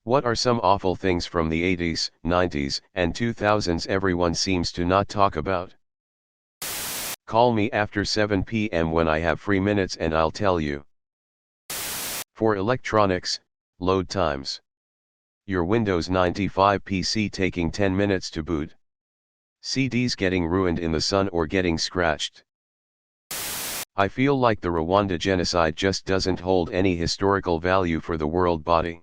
What are some awful things from the 80s, 90s, and 2000s everyone seems to not talk about? Call me after 7 p.m. when I have free minutes and I'll tell you. For electronics, load times. Your Windows 95 PC taking 10 minutes to boot. CDs getting ruined in the sun or getting scratched. I feel like the Rwanda genocide just doesn't hold any historical value for the world body.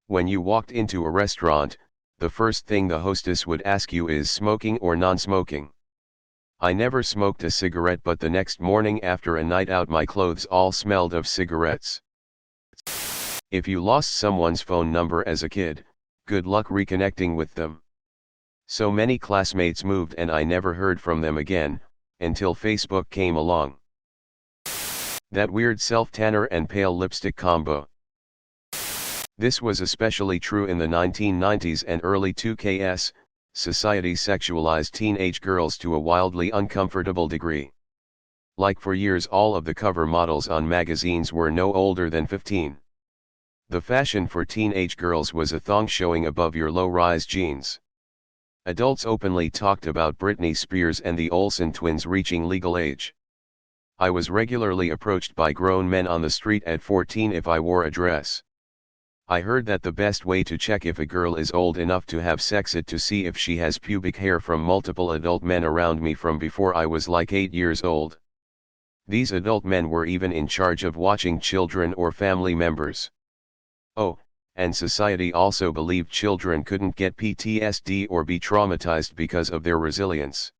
When you walked into a restaurant, the first thing the hostess would ask you is smoking or non-smoking. I never smoked a cigarette, but the next morning after a night out my clothes all smelled of cigarettes. If you lost someone's phone number as a kid, good luck reconnecting with them. So many classmates moved and I never heard from them again, until Facebook came along. That weird self-tanner and pale lipstick combo. This was especially true in the 1990s and early 2000s. Society sexualized teenage girls to a wildly uncomfortable degree. Like for years all of the cover models on magazines were no older than 15. The fashion for teenage girls was a thong showing above your low-rise jeans. Adults openly talked about Britney Spears and the Olsen twins reaching legal age. I was regularly approached by grown men on the street at 14 if I wore a dress. I heard that the best way to check if a girl is old enough to have sex is to see if she has pubic hair from multiple adult men around me from before I was like 8 years old. These adult men were even in charge of watching children or family members. Oh, and society also believed children couldn't get PTSD or be traumatized because of their resilience.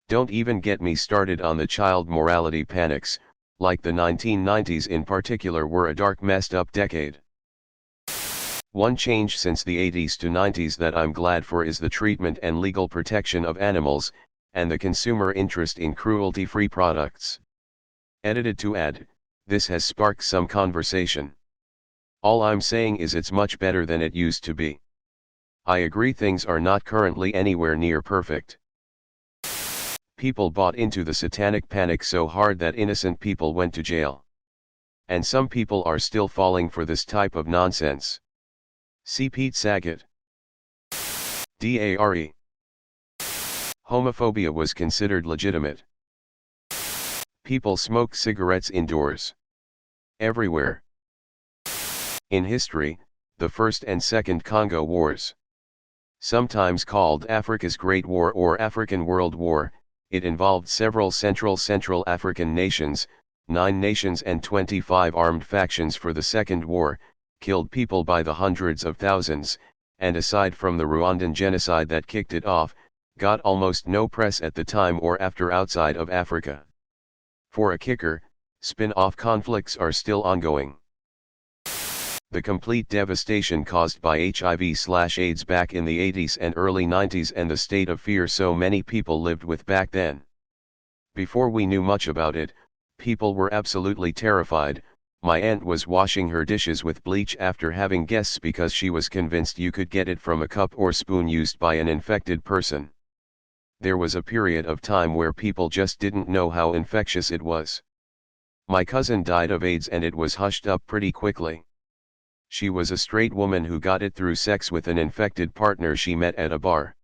Don't even get me started on the child morality panics, like the 1990s in particular were a dark messed up decade. One change since the 80s to 90s that I'm glad for is the treatment and legal protection of animals, and the consumer interest in cruelty-free products. Edited to add, this has sparked some conversation. All I'm saying is it's much better than it used to be. I agree things are not currently anywhere near perfect. People bought into the satanic panic so hard that innocent people went to jail. And some people are still falling for this type of nonsense. See Pete Saget. DARE. Homophobia was considered legitimate. People smoke cigarettes indoors. Everywhere. In history, the First and Second Congo Wars. Sometimes called Africa's Great War or African World War, it involved several Central African nations, 9 nations and 25 armed factions for the Second War, killed people by the hundreds of thousands, and aside from the Rwandan genocide that kicked it off, got almost no press at the time or after outside of Africa. For a kicker, spin-off conflicts are still ongoing. The complete devastation caused by HIV/AIDS back in the 80s and early 90s and the state of fear so many people lived with back then. Before we knew much about it, people were absolutely terrified. My aunt was washing her dishes with bleach after having guests because she was convinced you could get it from a cup or spoon used by an infected person. There was a period of time where people just didn't know how infectious it was. My cousin died of AIDS and it was hushed up pretty quickly. She was a straight woman who got it through sex with an infected partner she met at a bar.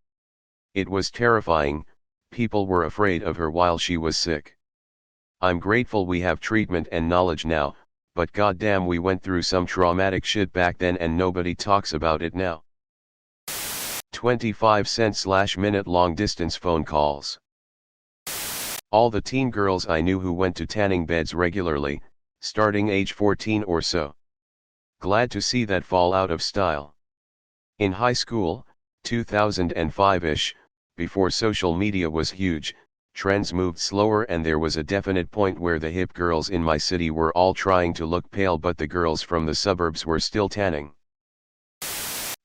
It was terrifying, people were afraid of her while she was sick. I'm grateful we have treatment and knowledge now, but goddamn we went through some traumatic shit back then and nobody talks about it now. 25-cent/minute long distance phone calls. All the teen girls I knew who went to tanning beds regularly, starting age 14 or so. Glad to see that fall out of style. In high school, 2005-ish, before social media was huge, trends moved slower and there was a definite point where the hip girls in my city were all trying to look pale but the girls from the suburbs were still tanning.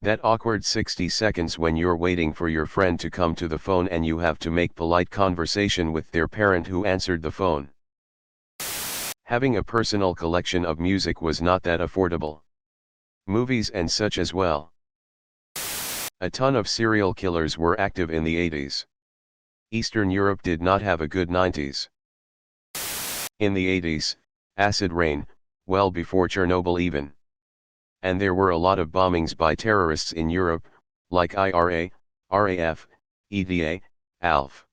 That awkward 60 seconds when you're waiting for your friend to come to the phone and you have to make polite conversation with their parent who answered the phone. Having a personal collection of music was not that affordable. Movies and such as well. A ton of serial killers were active in the 80s. Eastern Europe did not have a good 90s. In the 80s, acid rain, well before Chernobyl even. And there were a lot of bombings by terrorists in Europe, like IRA, RAF, EDA, ALF.